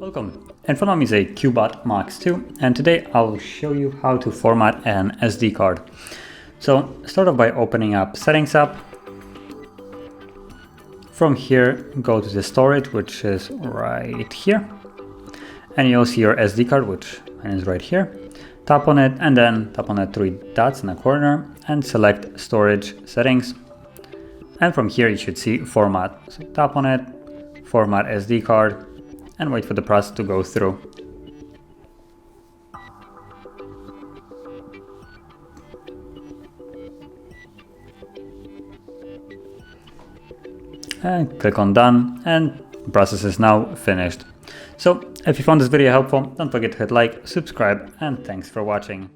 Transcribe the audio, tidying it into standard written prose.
Welcome. In front of me is a CUBOT Max 2, and today I'll show you how to format an SD card. So start off by opening up Settings app. From here, go to the storage, which is right here. And you'll see your SD card, which is right here. Tap on it and then tap on the three dots in the corner and select Storage Settings. And from here you should see Format. So tap on it, Format SD card, and wait for the process to go through. And click on Done, and the process is now finished. So if you found this video helpful, don't forget to hit like, subscribe, and thanks for watching.